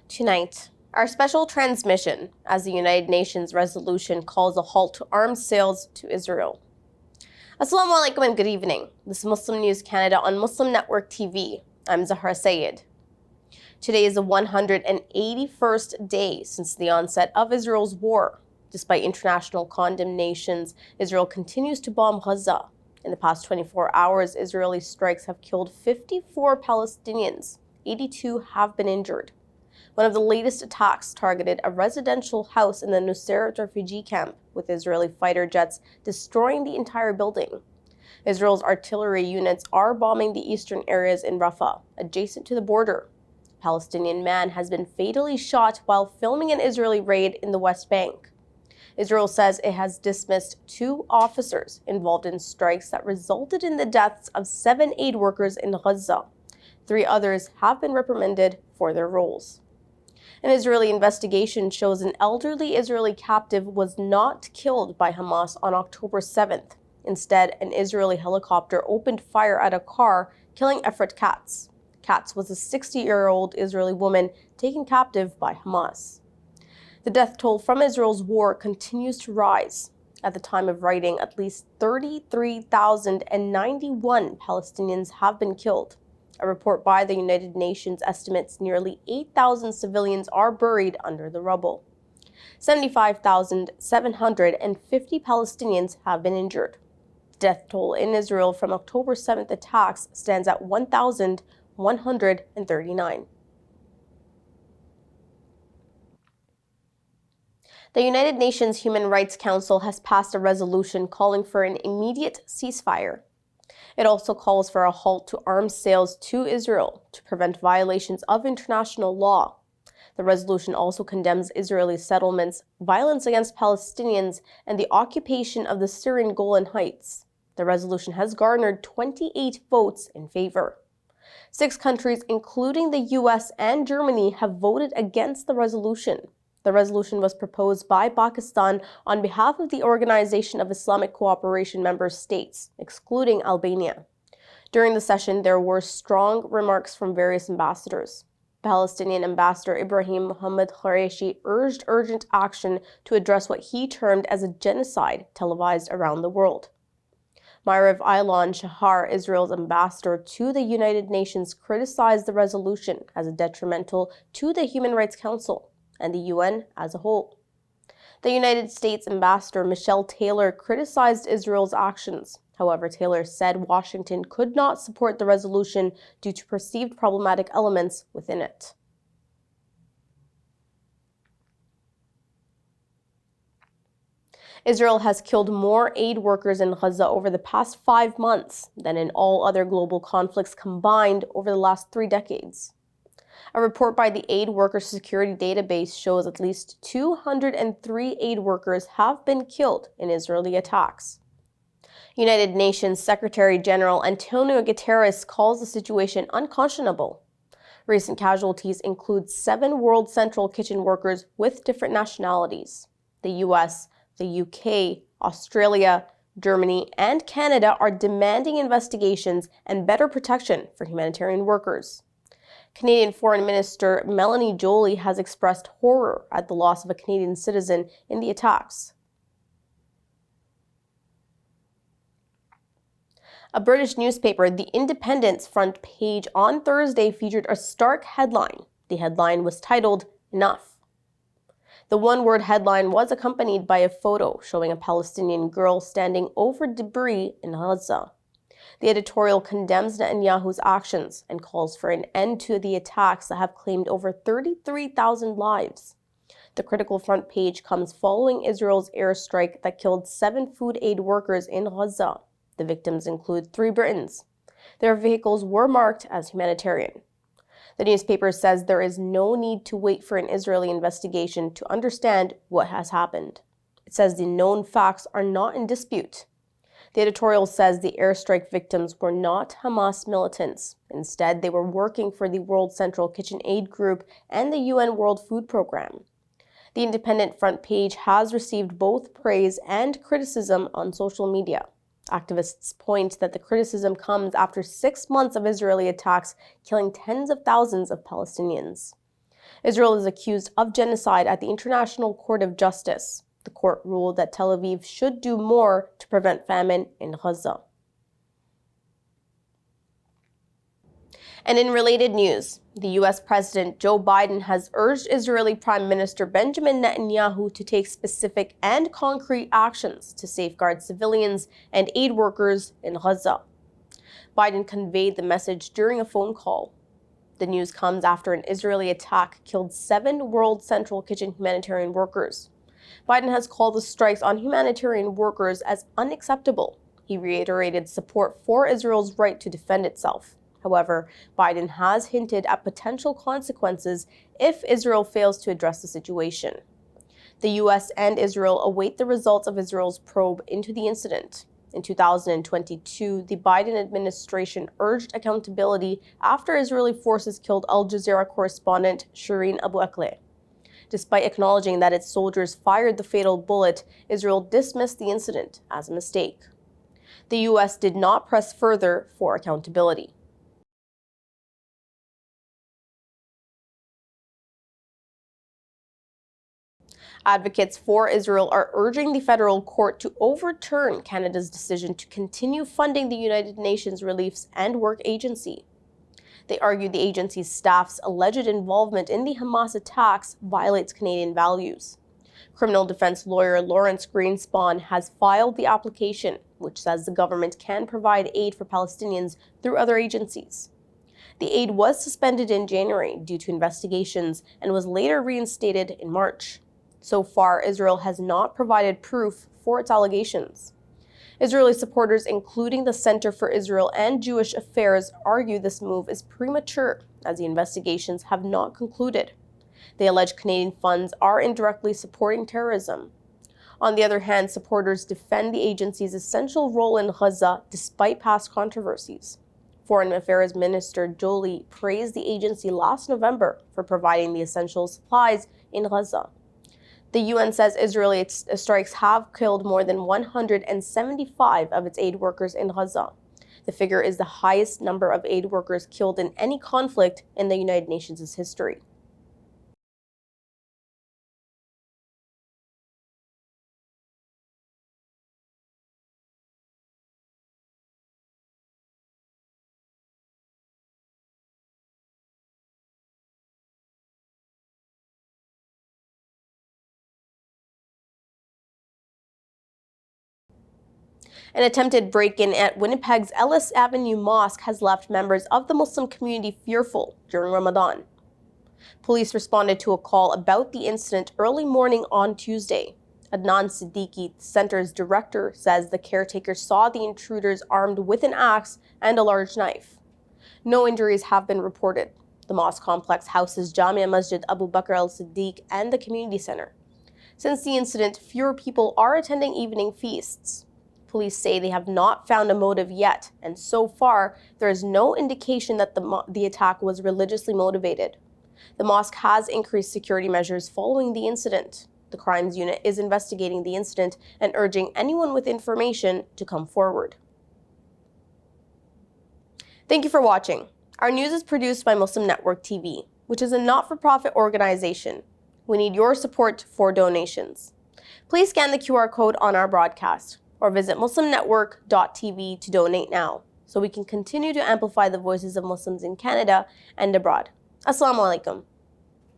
Tonight, our special transmission as the United Nations resolution calls a halt to arms sales to Israel. Assalamu alaikum and good evening. This is Muslim News Canada on Muslim Network TV. I'm Zahra Sayed. Today is the 181st day since the onset of Israel's war. Despite international condemnations, Israel continues to bomb Gaza. In the past 24 hours, Israeli strikes have killed 54 Palestinians. 82 have been injured. One of the latest attacks targeted a residential house in the Nuseirat refugee camp, with Israeli fighter jets destroying the entire building. Israel's artillery units are bombing the eastern areas in Rafah, adjacent to the border. A Palestinian man has been fatally shot while filming an Israeli raid in the West Bank. Israel says it has dismissed 2 officers involved in strikes that resulted in the deaths of 7 aid workers in Gaza. 3 others have been reprimanded for their roles. An Israeli investigation shows an elderly Israeli captive was not killed by Hamas on October 7th. Instead, an Israeli helicopter opened fire at a car, killing Efrat Katz. Katz was a 60-year-old Israeli woman taken captive by Hamas. The death toll from Israel's war continues to rise. At the time of writing, at least 33,091 Palestinians have been killed. A report by the United Nations estimates nearly 8,000 civilians are buried under the rubble. 75,750 Palestinians have been injured. The death toll in Israel from October 7th attacks stands at 1,139. The United Nations Human Rights Council has passed a resolution calling for an immediate ceasefire. It also calls for a halt to arms sales to Israel to prevent violations of international law. The resolution also condemns Israeli settlements, violence against Palestinians, and the occupation of the Syrian Golan Heights. The resolution has garnered 28 votes in favor. 6 countries, including the US and Germany, have voted against the resolution. The resolution was proposed by Pakistan on behalf of the Organization of Islamic Cooperation member states, excluding Albania. During the session, there were strong remarks from various ambassadors. Palestinian Ambassador Ibrahim Mohammed Qureshi urged urgent action to address what he termed as a genocide televised around the world. Myrav Ilon Shahar, Israel's ambassador to the United Nations, criticized the resolution as detrimental to the Human Rights Council and the UN as a whole. The United States Ambassador Michelle Taylor criticized Israel's actions. However, Taylor said Washington could not support the resolution due to perceived problematic elements within it. Israel has killed more aid workers in Gaza over the past 5 months than in all other global conflicts combined over the last 3 decades. A report by the Aid Worker Security Database shows at least 203 aid workers have been killed in Israeli attacks. United Nations Secretary General Antonio Guterres calls the situation unconscionable. Recent casualties include 7 World Central Kitchen workers with different nationalities. The US, the UK, Australia, Germany, and Canada are demanding investigations and better protection for humanitarian workers. Canadian Foreign Minister Melanie Joly has expressed horror at the loss of a Canadian citizen in the attacks. A British newspaper, The Independent's front page on Thursday featured a stark headline. The headline was titled, "Enough." The one-word headline was accompanied by a photo showing a Palestinian girl standing over debris in Gaza. The editorial condemns Netanyahu's actions and calls for an end to the attacks that have claimed over 33,000 lives. The critical front page comes following Israel's airstrike that killed 7 food aid workers in Gaza. The victims include 3 Britons. Their vehicles were marked as humanitarian. The newspaper says there is no need to wait for an Israeli investigation to understand what has happened. It says the known facts are not in dispute. The editorial says the airstrike victims were not Hamas militants. Instead, they were working for the World Central Kitchen Aid Group and the UN World Food Program. The Independent front page has received both praise and criticism on social media. Activists point that the criticism comes after 6 months of Israeli attacks, killing tens of thousands of Palestinians. Israel is accused of genocide at the International Court of Justice. The court ruled that Tel Aviv should do more to prevent famine in Gaza. And in related news, the U.S. President Joe Biden has urged Israeli Prime Minister Benjamin Netanyahu to take specific and concrete actions to safeguard civilians and aid workers in Gaza. Biden conveyed the message during a phone call. The news comes after an Israeli attack killed 7 World Central Kitchen humanitarian workers. Biden has called the strikes on humanitarian workers as unacceptable. He reiterated support for Israel's right to defend itself. However, Biden has hinted at potential consequences if Israel fails to address the situation. The U.S. and Israel await the results of Israel's probe into the incident. In 2022, the Biden administration urged accountability after Israeli forces killed Al Jazeera correspondent Shireen Abu Akleh. Despite acknowledging that its soldiers fired the fatal bullet, Israel dismissed the incident as a mistake. The U.S. did not press further for accountability. Advocates for Israel are urging the federal court to overturn Canada's decision to continue funding the United Nations Relief and Work Agency. They argue the agency's staff's alleged involvement in the Hamas attacks violates Canadian values. Criminal defense lawyer Lawrence Greenspan has filed the application, which says the government can provide aid for Palestinians through other agencies. The aid was suspended in January due to investigations and was later reinstated in March. So far, Israel has not provided proof for its allegations. Israeli supporters, including the Center for Israel and Jewish Affairs, argue this move is premature as the investigations have not concluded. They allege Canadian funds are indirectly supporting terrorism. On the other hand, supporters defend the agency's essential role in Gaza despite past controversies. Foreign Affairs Minister Jolie praised the agency last November for providing the essential supplies in Gaza. The UN says Israeli strikes have killed more than 175 of its aid workers in Gaza. The figure is the highest number of aid workers killed in any conflict in the United Nations' history. An attempted break-in at Winnipeg's Ellis Avenue Mosque has left members of the Muslim community fearful during Ramadan. Police responded to a call about the incident early morning on Tuesday. Adnan Siddiqui, the center's director, says the caretaker saw the intruders armed with an axe and a large knife. No injuries have been reported. The mosque complex houses Jamia Masjid Abu Bakr al-Siddiq and the community center. Since the incident, fewer people are attending evening feasts. Police say they have not found a motive yet, and so far, there is no indication that the attack was religiously motivated. The mosque has increased security measures following the incident. The crimes unit is investigating the incident and urging anyone with information to come forward. Thank you for watching. Our news is produced by Muslim Network TV, which is a not-for-profit organization. We need your support for donations. Please scan the QR code on our broadcast or visit muslimnetwork.tv to donate now so we can continue to amplify the voices of Muslims in Canada and abroad. Assalamu alaikum.